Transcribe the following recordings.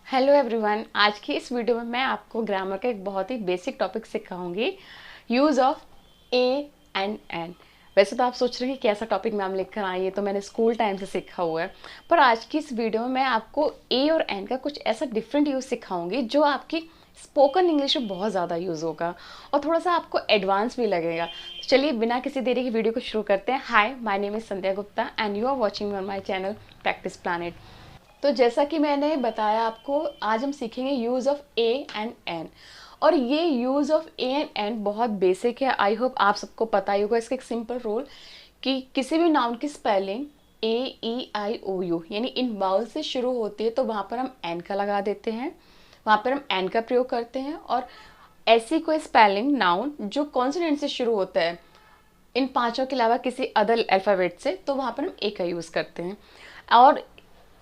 Hello everyone, आज की इस वीडियो में मैं आपको ग्रामर का एक बहुत ही बेसिक टॉपिक सिखाऊंगी, use of a and an. वैसे तो आप सोच रहे हैं कि कैसा टॉपिक मैम लेकर आई है, तो मैंने स्कूल टाइम से सीखा हुआ है। पर आज की इस वीडियो में मैं आपको ए और एन का कुछ ऐसा डिफरेंट यूज़ सिखाऊंगी जो आपकी स्पोकन इंग्लिश में बहुत ज़्यादा यूज़ होगा और थोड़ा सा आपको एडवांस भी लगेगा। तो चलिए बिना किसी देरी की वीडियो को शुरू करते हैं। Hi, my name is Sandhya Gupta and you are watching on my channel practice planet. तो जैसा कि मैंने बताया आपको, आज हम सीखेंगे use of a and an. और ये use of a and an बहुत बेसिक है। आई होप आप सबको पता ही होगा इसका एक सिंपल रूल कि किसी भी नाउन की स्पेलिंग AEIOU यानी इन बाउल से शुरू होती है तो वहाँ पर हम एन का लगा देते हैं, वहाँ पर हम एन का प्रयोग करते हैं। और ऐसी कोई स्पेलिंग नाउन जो कॉन्सोनेंट से शुरू होता है इन पांचों के अलावा किसी अदर अल्फ़ाबेट से, तो वहाँ पर हम ए का यूज़ करते हैं। और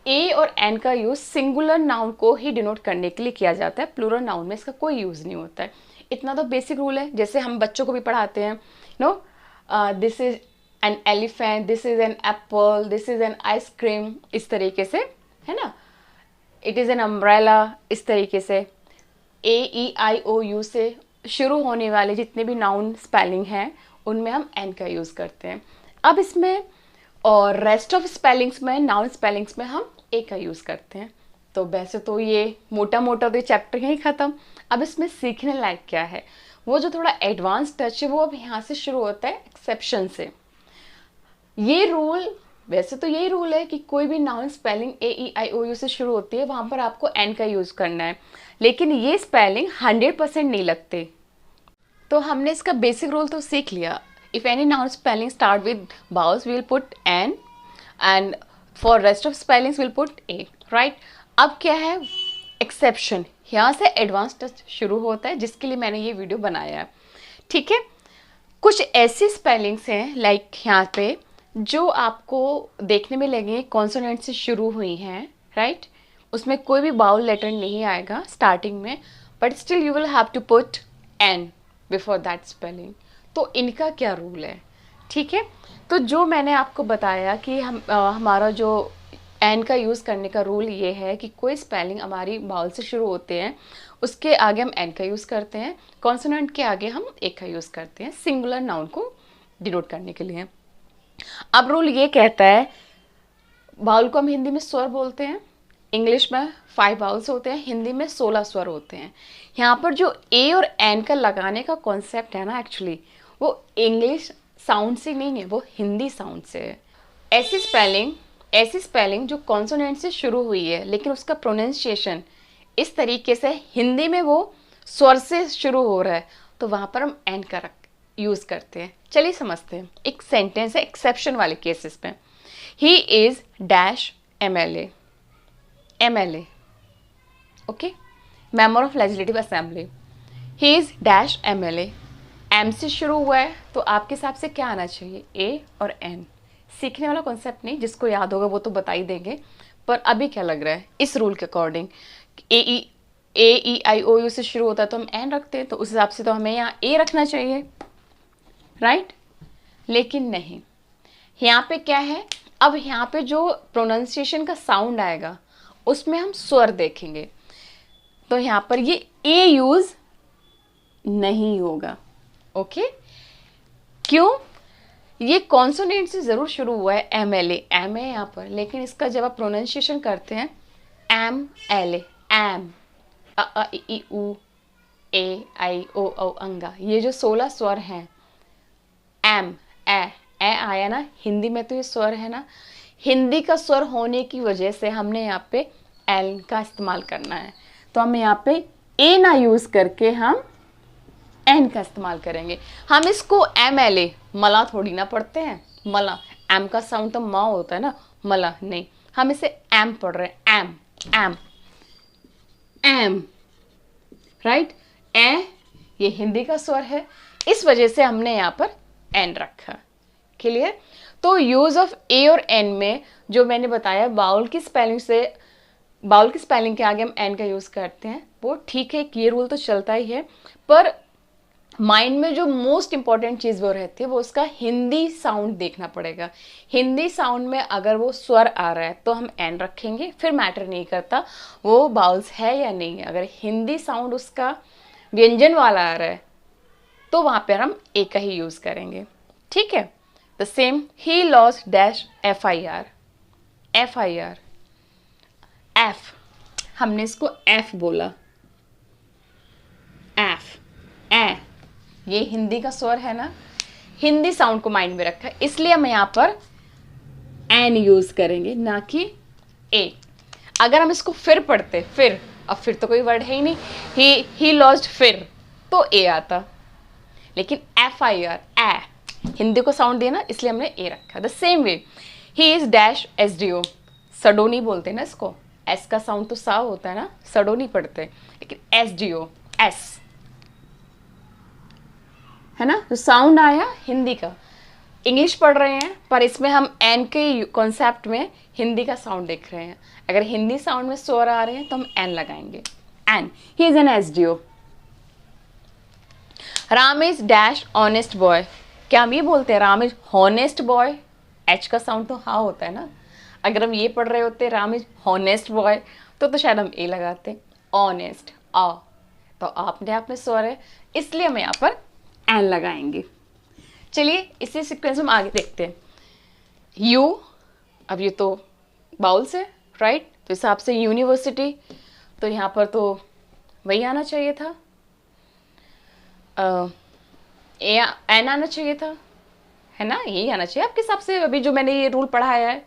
ए और एन का यूज़ सिंगुलर नाउन को ही डिनोट करने के लिए किया जाता है, प्लूरल नाउन में इसका कोई यूज़ नहीं होता है। इतना तो बेसिक रूल है, जैसे हम बच्चों को भी पढ़ाते हैं, no, this is an elephant, this is an apple, this is an ice cream, इस तरीके से, है ना। इट इज़ एन अम्ब्रेला, इस तरीके से AEIOU से शुरू होने वाले जितने भी नाउन स्पेलिंग हैं उनमें हम एन का यूज़ करते हैं। अब इसमें और रेस्ट ऑफ स्पेलिंग्स में, नाउन स्पेलिंग्स में हम ए का यूज़ करते हैं। तो वैसे तो ये मोटा मोटा तो ये चैप्टर यहीं ख़त्म। अब इसमें सीखने लायक क्या है, वो जो थोड़ा एडवांस टच है वो अब यहाँ से शुरू होता है एक्सेप्शन से। ये रूल, वैसे तो यही रूल है कि कोई भी नाउन स्पेलिंग AEIOU से शुरू होती है वहाँ पर आपको एन का यूज़ करना है, लेकिन ये स्पेलिंग 100% नहीं लगते। तो हमने इसका बेसिक रूल तो सीख लिया। If any noun spelling start with vowels, we will put n, and for rest of spellings we'll put a, right? अब क्या है, एक्सेप्शन। यहाँ से एडवांस टच शुरू होता है जिसके लिए मैंने ये वीडियो बनाया है, ठीक है। कुछ ऐसी स्पेलिंग्स हैं लाइक यहाँ पे जो आपको देखने में लगेंगे कॉन्सोनेंट से शुरू हुई हैं, राइट। उसमें कोई भी बाउल लेटर नहीं आएगा स्टार्टिंग में, but still you will have to put an before that spelling. तो इनका क्या रूल है, ठीक है। तो जो मैंने आपको बताया कि हमारा जो एन का यूज़ करने का रूल ये है कि कोई स्पेलिंग हमारी बाउल से शुरू होते हैं उसके आगे हम एन का यूज़ करते हैं, कॉन्सोनेंट के आगे हम ए का यूज़ करते हैं सिंगुलर नाउन को डिनोट करने के लिए। अब रूल ये कहता है, बाउल को हम हिंदी में स्वर बोलते हैं, इंग्लिश में 5 बाउल्स होते हैं, हिंदी में 16 स्वर होते हैं। यहाँ पर जो ए और एन का लगाने का कॉन्सेप्ट है ना, एक्चुअली वो इंग्लिश साउंड से नहीं है, वो हिंदी साउंड से है। ऐसी स्पेलिंग जो कॉन्सोनेंट से शुरू हुई है लेकिन उसका प्रोनाउंसिएशन इस तरीके से हिंदी में वो स्वर से शुरू हो रहा है, तो वहाँ पर हम एन का यूज़ करते हैं। चलिए समझते हैं। एक सेंटेंस है एक्सेप्शन वाले केसेस में, he is dash MLA, okay, member of legislative assembly. He is dash MLA, M से शुरू हुआ है तो आपके हिसाब से क्या आना चाहिए, ए और एन। सीखने वाला कॉन्सेप्ट नहीं, जिसको याद होगा वो तो बता ही देंगे, पर अभी क्या लग रहा है इस रूल के अकॉर्डिंग, AEIOU से शुरू होता है तो हम एन रखते हैं, तो उस हिसाब से तो हमें यहाँ ए रखना चाहिए, राइट। लेकिन नहीं, यहाँ पे क्या है, अब यहाँ पे जो प्रोनाउंसिएशन का साउंड आएगा उसमें हम स्वर देखेंगे, तो यहाँ पर ये ए यूज नहीं होगा, ओके। क्यों, ये कॉन्सोनेंट से जरूर शुरू हुआ है, MLA, एम है यहाँ पर, लेकिन इसका जब आप प्रोनाउंसिएशन करते हैं MLA, एम, अ इ ई उ ए आई ओ औ अंगा, ये जो 16 स्वर हैं, एम, ए आया ना, हिंदी में तो ये स्वर है ना, हिंदी का स्वर होने की वजह से हमने यहाँ पे एल का इस्तेमाल करना है, तो हम यहाँ पे ए ना यूज करके हम एन का इस्तेमाल करेंगे। हम इसको MLA, मला थोड़ी ना पढ़ते हैं, मला, एम का साउंड तो मा होता है ना, मला नहीं, हम इसे एम पढ़ रहे हैं, एम, राइट। ये हिंदी का स्वर है, इस वजह से हमने यहाँ पर एन रखा, क्लियर। तो यूज ऑफ ए और एन में जो मैंने बताया, बाउल की स्पेलिंग के आगे हम एन का यूज करते हैं, वो ठीक है, ये रूल तो चलता ही है। पर माइंड में जो मोस्ट इंपॉर्टेंट चीज़ वो रहती है वो उसका हिंदी साउंड देखना पड़ेगा। हिंदी साउंड में अगर वो स्वर आ रहा है तो हम एन रखेंगे, फिर मैटर नहीं करता वो बाउल्स है या नहीं है। अगर हिंदी साउंड उसका व्यंजन वाला आ रहा है तो वहां पर हम ए का ही यूज करेंगे। ठीक है, the same he lost dash F I are, F I are, F, हमने इसको एफ बोला, एफ, ए, ये हिंदी का स्वर है ना, हिंदी साउंड को माइंड में रखा है, इसलिए हम यहां पर एन यूज करेंगे ना कि ए। अगर हम इसको फिर पढ़ते, फिर, अब फिर तो कोई वर्ड है ही नहीं, ही लॉस्ट फिर, तो ए आता, लेकिन F I R, A, Hindi को साउंड दिया ना, इसलिए हमने ए रखा। The same way he is dash S D O, सडो नहीं बोलते ना इसको, एस का साउंड तो सा होता है ना, सडो नहीं पढ़ते, लेकिन एस डी ओ, एस है ना, जो साउंड आया हिंदी का। इंग्लिश पढ़ रहे हैं पर इसमें हम एन के कॉन्सेप्ट में हिंदी का साउंड देख रहे हैं। अगर हिंदी साउंड में स्वर आ रहे हैं तो हम एन लगाएंगे, an, he is an S D O. Ram is dash honest boy, क्या हम ये बोलते हैं Ram is honest boy, H का साउंड तो हाँ होता है ना। अगर हम ये पढ़ रहे होते राम इज हॉनेस्ट बॉय तो शायद हम ए लगाते, ऑनेस्ट, आ, तो आपने आप में स्वर है इसलिए हम यहाँ पर एन लगाएंगे। चलिए इसी सीक्वेंस में हम आगे देखते हैं। यू, अब ये तो बाउल्स है राइट, तो हिसाब से यूनिवर्सिटी, तो यहाँ पर तो वही आना चाहिए था, एन आना चाहिए था, है ना, यही आना चाहिए आपके हिसाब से। अभी जो मैंने ये रूल पढ़ाया है,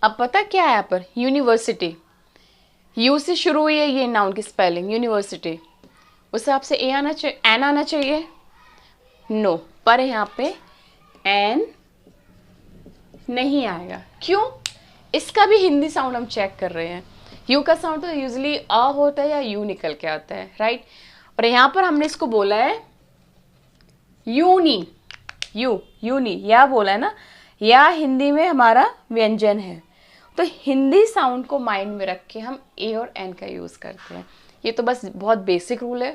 अब पता क्या है यहाँ पर, यूनिवर्सिटी, यू से शुरू हुई है ये नाउन की स्पेलिंग यूनिवर्सिटी, उस हिसाब से ए आना चाहिए, एन आना चाहिए, नो, पर यहाँ पे एन नहीं आएगा। क्यों? इसका भी हिंदी साउंड हम चेक कर रहे हैं। यू का साउंड तो यूजली अ होता है या यू निकल के आता है राइट, और यहाँ पर हमने इसको बोला है यूनी, यू, यूनी, या बोला है ना, या हिंदी में हमारा व्यंजन है, तो हिंदी साउंड को माइंड में रख के हम ए और एन का यूज़ करते हैं। ये तो बस बहुत बेसिक रूल है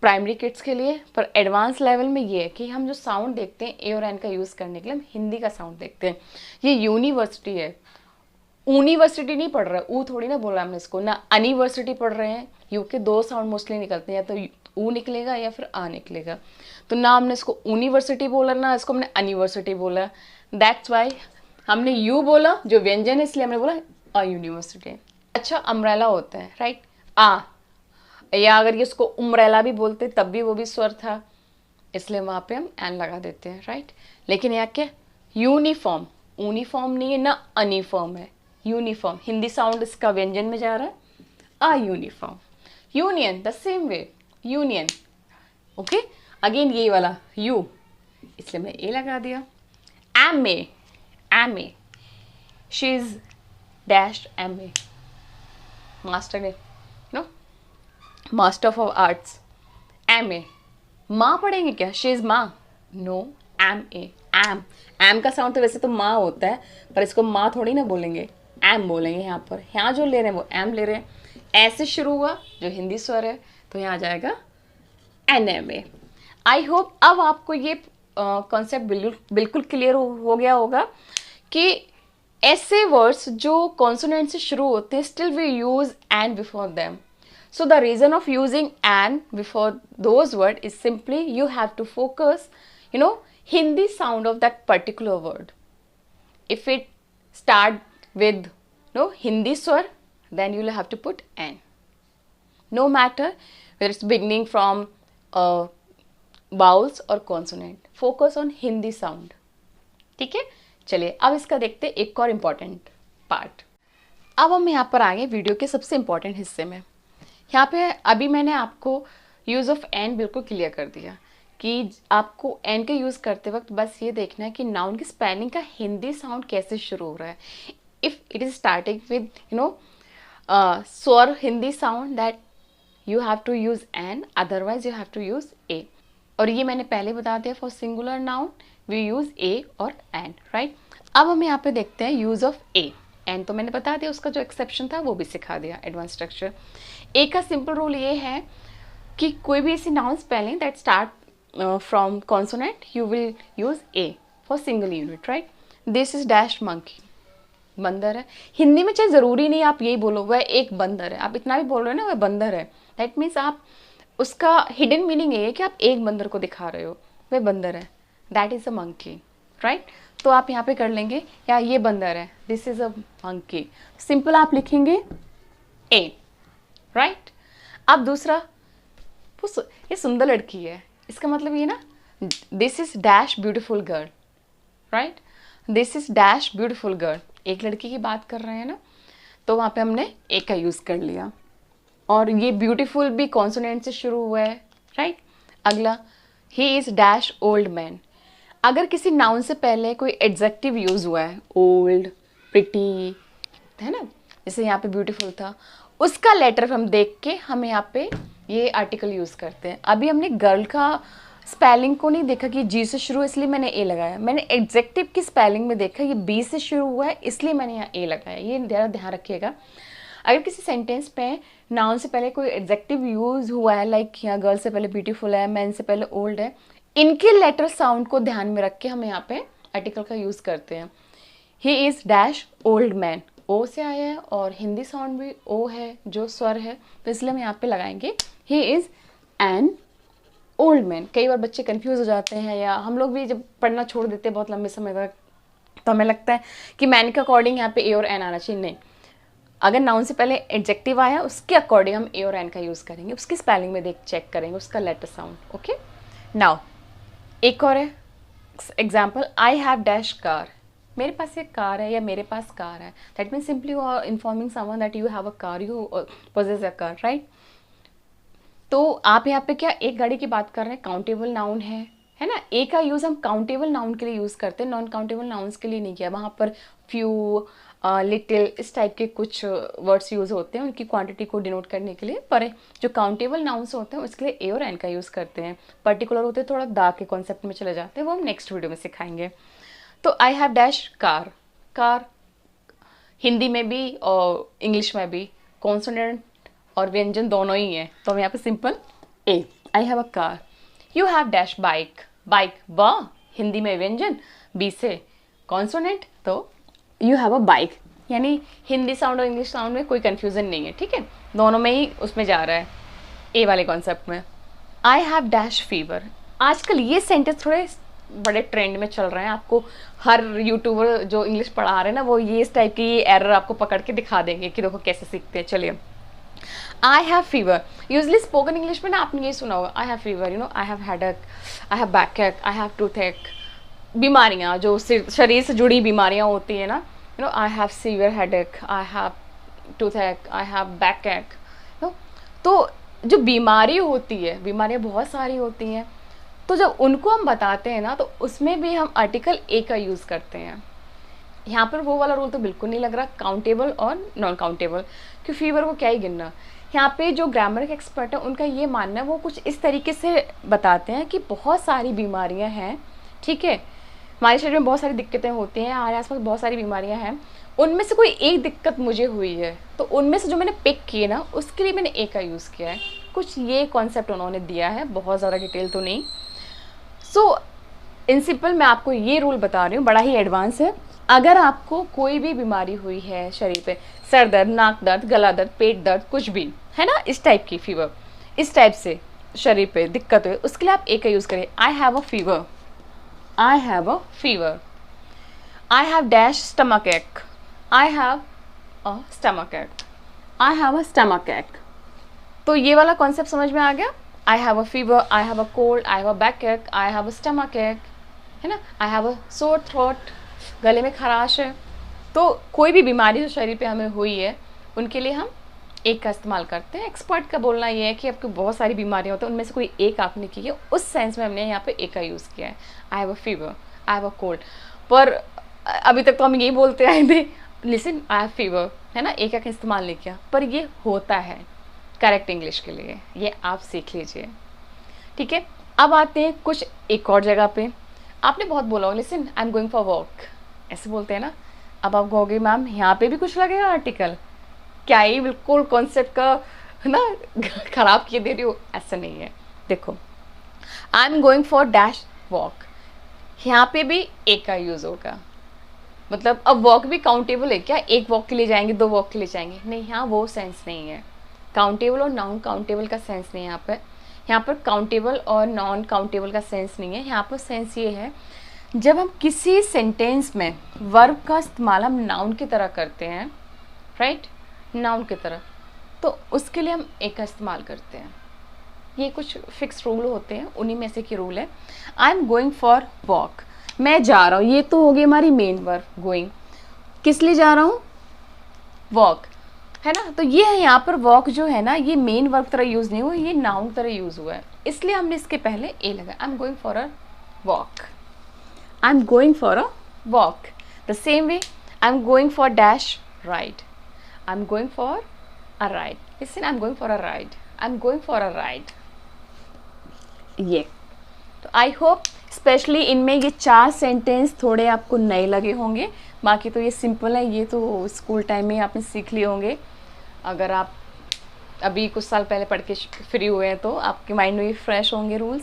प्राइमरी किड्स के लिए, पर एडवांस लेवल में ये है कि हम जो साउंड देखते हैं ए और एन का यूज़ करने के लिए हम हिंदी का साउंड देखते हैं। ये यूनिवर्सिटी है, यूनिवर्सिटी नहीं पढ़ रहा है, ऊ थोड़ी ना बोला हमने इसको, ना अनिवर्सिटी पढ़ रहे हैं। यू के दो साउंड मोस्टली निकलते हैं, या तो ऊ निकलेगा या फिर आ निकलेगा, तो ना हमने इसको यूनिवर्सिटी बोला ना इसको हमने अनिवर्सिटी बोला। दैट्स वाई हमने यू बोला जो व्यंजन है, इसलिए हमने बोला अ यूनिवर्सिटी। अच्छा, अम्ब्रेला होता है राइट, आ, या अगर ये उसको उम्ब्रेला भी बोलते तब भी वो भी स्वर था, इसलिए वहाँ पे हम एन लगा देते हैं राइट। लेकिन यहाँ क्या, यूनिफॉर्म, यूनिफॉर्म नहीं है ना अनिफॉर्म है, यूनिफॉर्म, हिंदी साउंड इसका व्यंजन में जा रहा है, a uniform. Union, the same way, union, okay, again ये वाला यू, इसलिए मैं ए लगा दिया। M A, M A, she is dash M A, master ने, no, master of arts, M A, माँ पढ़ेंगे क्या, शी इज माँ, no, M A, M, M का साउंड तो वैसे तो माँ होता है पर इसको माँ थोड़ी ना बोलेंगे, एम बोलेंगे। यहाँ पर यहाँ जो ले रहे हैं वो एम ले रहे हैं, ऐसे शुरू हुआ जो हिंदी स्वर है तो यहाँ आ जाएगा an M A. I hope अब आपको ये कॉन्सेप्ट बिल्कुल क्लियर हो गया होगा कि ऐसे वर्ड्स जो कॉन्सोनेंट से शुरू होते हैं still we use an before them. So the reason of using "and" before those words is simply you have to focus, Hindi sound of that particular word. If it start with Hindi swar, then you'll have to put "and." No matter whether it's beginning from vowels or consonant, focus on Hindi sound. ठीक है, चलिए अब इसका देखते हैं एक और important part. अब हम यहाँ पर आगे वीडियो के सबसे इम्पॉर्टेंट हिस्से में। यहाँ पे अभी मैंने आपको यूज़ ऑफ एन बिल्कुल क्लियर कर दिया कि आपको एन का यूज़ करते वक्त बस ये देखना है कि नाउन की स्पेलिंग का हिंदी साउंड कैसे शुरू हो रहा है। If it is starting with स्वर Hindi sound, that you have to use an, otherwise you have to use a. और ये मैंने पहले बता दिया, for singular noun we use a और एन राइट। अब हम यहाँ पे देखते हैं यूज़ ऑफ ए। एन तो मैंने बता दिया, उसका जो एक्सेप्शन था वो भी सिखा दिया, एडवांस स्ट्रक्चर। ए का सिंपल रूल ये है कि कोई भी ऐसी noun spelling that start from consonant you will use A for single unit, right. This is dash monkey, बंदर है। हिंदी में चाहे ज़रूरी नहीं आप यही बोलो वह एक बंदर है, आप इतना भी बोल रहे हो ना वह बंदर है, दैट मीन्स आप उसका हिडन मीनिंग ये है कि आप एक बंदर को दिखा रहे हो, वह बंदर है, that is a monkey, right. तो आप यहाँ पे कर लेंगे या ये बंदर है, this is a monkey, simple आप लिखेंगे ए, राइट। अब दूसरा, ये सुंदर लड़की है, इसका मतलब ये ना, this is dash beautiful girl, right, this is dash beautiful girl, एक लड़की की बात कर रहे हैं ना, तो वहाँ पे हमने ए का यूज़ कर लिया। और ये ब्यूटीफुल भी कॉन्सोनेंट से शुरू हुआ है, राइट। अगला, ही इज़ डैश ओल्ड मैन, अगर किसी नाउन से पहले कोई एडजेक्टिव यूज़ हुआ है, ओल्ड, प्रिटी, है ना, जैसे यहाँ पे ब्यूटीफुल था, उसका लेटर हम देख के हम यहाँ पे ये आर्टिकल यूज़ करते हैं। अभी हमने गर्ल का स्पेलिंग को नहीं देखा कि जी से शुरू है इसलिए मैंने ए लगाया, मैंने एडजेक्टिव की स्पेलिंग में देखा ये बी से शुरू हुआ है इसलिए मैंने यहाँ ए लगाया। ये ज़रा ध्यान रखिएगा, अगर किसी सेंटेंस पे नाउन से पहले कोई एडजेक्टिव यूज़ हुआ है, लाइक यहाँ गर्ल से पहले ब्यूटीफुल है, मैन से पहले ओल्ड है, इनके लेटर साउंड को ध्यान में रख के हम यहाँ पे आर्टिकल का यूज़ करते हैं। He is dash old man, O से आया है और हिंदी साउंड भी ओ है जो स्वर है, तो इसलिए हम यहाँ पे लगाएंगे he is an old man. कई बार बच्चे कंफ्यूज हो जाते हैं या हम लोग भी जब पढ़ना छोड़ देते हैं बहुत लंबे समय तक, तो हमें लगता है कि मैन के अकॉर्डिंग यहाँ पे ए और एन आना चाहिए, नहीं, अगर नाउन से पहले एडजेक्टिव आया उसके अकॉर्डिंग हम ए और एन का यूज़ करेंगे, उसकी स्पेलिंग में देख चेक करेंगे उसका लेटर साउंड, ओके। नाउ एक और है example, I have dash car, मेरे पास एक कार है या मेरे पास कार है, that means simply you are informing someone that you have a car, you possess a car, right. तो आप यहाँ पे क्या एक गाड़ी की बात कर रहे हैं, काउंटेबल नाउन है ना, ए का यूज़ हम काउंटेबल नाउन के लिए यूज़ करते हैं, नॉन काउंटेबल नाउन्स के लिए नहीं किया, वहाँ पर फ्यू, लिटिल, इस टाइप के कुछ वर्ड्स यूज़ होते हैं उनकी क्वांटिटी को डिनोट करने के लिए, पर जो काउंटेबल नाउन्स होते हैं उसके लिए ए और एन का यूज़ करते हैं, पर्टिकुलर होते हैं थोड़ा दा के कॉन्सेप्ट में चले जाते हैं, वो हम नेक्स्ट वीडियो में सिखाएंगे। तो आई have dash car, car Hindi में भी और इंग्लिश में भी कॉन्सोनेंट और व्यंजन दोनों ही हैं, तो हम यहाँ पे simple A, I have a car. You have dash bike, bike ब हिंदी में व्यंजन, बी से कॉन्सोनेंट, तो यू हैव अ बाइक, यानी हिंदी साउंड और इंग्लिश साउंड में कोई कन्फ्यूज़न नहीं है, ठीक है, दोनों में ही उसमें जा रहा है ए वाले कॉन्सेप्ट में। आई हैव डैश फीवर, आजकल ये सेंटेंस थोड़े बड़े ट्रेंड में चल रहे हैं, आपको हर यूट्यूबर जो इंग्लिश पढ़ा रहे हैं ना वो ये इस टाइप की एरर आपको पकड़ के दिखा देंगे कि देखो कैसे सीखते हैं। चलिए, I have fever, usually spoken English में ना आपने ये सुना होगा, I have fever, you know, I have headache, I have backache, I have toothache, बीमारियाँ जो शरीर से जुड़ी बीमारियाँ होती हैं ना, you know, I have severe headache, I have toothache, I have backache, no, तो जो बीमारी होती है, बीमारियाँ बहुत सारी होती हैं, तो जब उनको हम बताते हैं ना तो उसमें भी हम आर्टिकल ए का यूज़ करते हैं। यहाँ पर वो वाला रूल तो बिल्कुल नहीं लग रहा, काउंटेबल और नॉन काउंटेबल, कि फीवर को क्या ही गिनना। यहाँ पे जो ग्रामर के एक्सपर्ट हैं उनका ये मानना है, वो कुछ इस तरीके से बताते हैं कि बहुत सारी बीमारियाँ हैं, ठीक है, हमारे शरीर में बहुत सारी दिक्कतें होती हैं, हमारे आसपास बहुत सारी बीमारियाँ हैं, उनमें से कोई एक दिक्कत मुझे हुई है, तो उनमें से जो मैंने पिक किए ना उसके लिए मैंने ए का यूज़ किया है। कुछ ये कॉन्सेप्ट उन्होंने दिया है, बहुत ज़्यादा डिटेल तो नहीं। सो इन सिंपल मैं आपको ये रूल बता रही हूँ, बड़ा ही एडवांस है। अगर आपको कोई भी बीमारी हुई है शरीर पे, सर दर्द, नाक दर्द, गला दर्द, पेट दर्द, कुछ भी है ना, इस टाइप की फीवर, इस टाइप से शरीर पे दिक्कत है, उसके लिए आप ए का यूज़ करें, I have a fever, I have a fever. I have dash stomach एक, आई हैव अ स्टमक एक, आई हैव अ स्टमक एक। तो ये वाला कॉन्सेप्ट समझ में आ गया, I have a fever, I have a cold, I have a back एक, आई हैव अ स्टमक एक, है ना, I have a sore throat, गले में खराश है। तो कोई भी बीमारी जो शरीर पे हमें हुई है उनके लिए हम एक का इस्तेमाल करते हैं। एक्सपर्ट का बोलना ये है कि आपको बहुत सारी बीमारियां होती हैं, उनमें से कोई एक आपने की है, उस सेंस में हमने यहाँ पे एक का यूज़ किया है, I have a fever, I have a cold. पर अभी तक तो हम यही बोलते आए थे, लिसन आई हैव फीवर, है ना, एक का इस्तेमाल नहीं किया, पर ये होता है करेक्ट इंग्लिश के लिए, ये आप सीख लीजिए, ठीक है। अब आते हैं कुछ एक और जगह पे, आपने बहुत बोला हो, listen I am going for walk, ऐसे बोलते हैं ना। अब आप कहोगे मैम यहाँ पे भी कुछ लगेगा आर्टिकल, क्या ये बिल्कुल कॉन्सेप्ट का है ना खराब किए दे रही हो, ऐसा नहीं है। देखो, I am going for dash walk, यहाँ पे भी ए का यूज़ होगा। मतलब अब वॉक भी काउंटेबल है क्या, एक वॉक के लिए जाएंगे, 2 वॉक के लिए जाएंगे, नहीं, यहाँ वो सेंस नहीं है। काउंटेबल और नॉन काउंटेबल का सेंस नहीं है यहाँ पर। यहाँ पर काउंटेबल और नॉन काउंटेबल का सेंस नहीं है। यहाँ पर सेंस ये है, जब हम किसी सेंटेंस में वर्ब का इस्तेमाल हम नाउन की तरह करते हैं, राइट, नाउन की तरह, तो उसके लिए हम ए का इस्तेमाल करते हैं। ये कुछ फिक्स रूल होते हैं, उन्हीं में से की रूल है। I am going for walk, मैं जा रहा हूँ, ये तो हो गई हमारी मेन वर्ब गोइंग। किस लिए जा रहा हूँ, वॉक, है ना। तो ये है यहाँ पर वॉक जो है ना, ये मेन वर्ब तरह यूज़ नहीं हुआ, ये नाउन तरह यूज़ हुआ है, इसलिए हमने इसके पहले ए लगा। I am going for a walk, I am going for a walk. The same way, I am going for dash ride, I am going for a ride. Listen, I am going for a ride, I am going for a ride. ये तो I hope specially इनमें ये 4 sentence थोड़े आपको नए लगे होंगे, बाकी तो ये सिंपल है, ये तो स्कूल टाइम में आपने सीख लिए होंगे। अगर आप अभी कुछ साल पहले पढ़ के फ्री हुए हैं तो आपके माइंड में ये फ्रेश होंगे रूल्स,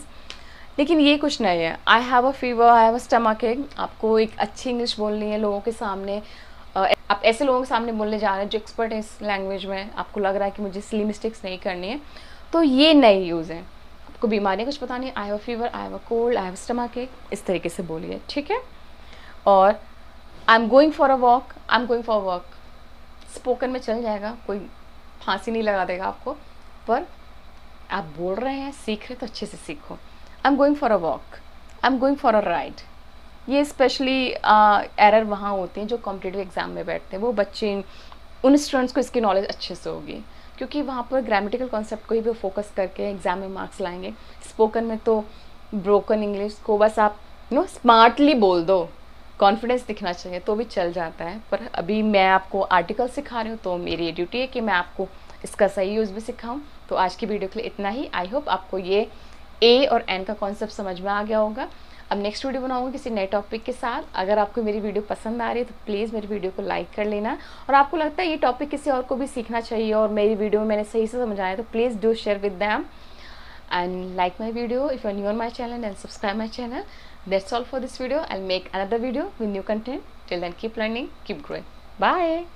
लेकिन ये कुछ नए है। I have a fever, I have a stomach एक, आपको एक अच्छी इंग्लिश बोलनी है लोगों के सामने। आप ऐसे लोगों के सामने बोलने जा रहे हैं जो एक्सपर्ट है इस लैंग्वेज में, आपको लग रहा है कि मुझे सिली मिस्टेक्स नहीं करनी है, तो ये नए यूज़ हैं। आपको बीमारी कुछ पता नहीं, I have a fever, I have a cold, I have a stomach एक, इस तरीके से बोलिए, ठीक है। और I am going for a walk, I am going for walk spoken में चल जाएगा, कोई फांसी नहीं लगा देगा आपको, पर आप बोल रहे हैं, सीख रहे तो अच्छे से सीखो। I am going for a walk, I am going for a ride. ये स्पेशली एरर वहाँ होते हैं जो कॉम्पिटिटिव एग्जाम में बैठते हैं, वो बच्चे, उन स्टूडेंट्स को इसकी नॉलेज अच्छे से होगी, क्योंकि वहाँ पर ग्रामेटिकल कॉन्सेप्ट को ही भी फोकस करके एग्जाम में मार्क्स लाएंगे। स्पोकन में तो ब्रोकन इंग्लिश को बस आप स्मार्टली बोल दो, कॉन्फिडेंस दिखना चाहिए तो भी चल जाता है। पर अभी मैं आपको आर्टिकल सिखा रही हूँ, तो मेरी ड्यूटी है कि मैं आपको इसका सही यूज़ भी सिखाऊं। तो आज की वीडियो के लिए इतना ही। आई होप आपको ये ए और एन का कॉन्सेप्ट समझ में आ गया होगा। अब नेक्स्ट वीडियो बनाऊंगी किसी नए टॉपिक के साथ। अगर आपको मेरी वीडियो पसंद आ रही है तो प्लीज़ मेरी वीडियो को लाइक कर लेना, और आपको लगता है ये टॉपिक किसी और को भी सीखना चाहिए और मेरी वीडियो में मैंने सही से समझाया, तो please do share with them and like my video. If you are new on my channel, then subscribe my channel. That's all for this video. I'll make another video with new content. Till then, keep learning, keep growing. Bye.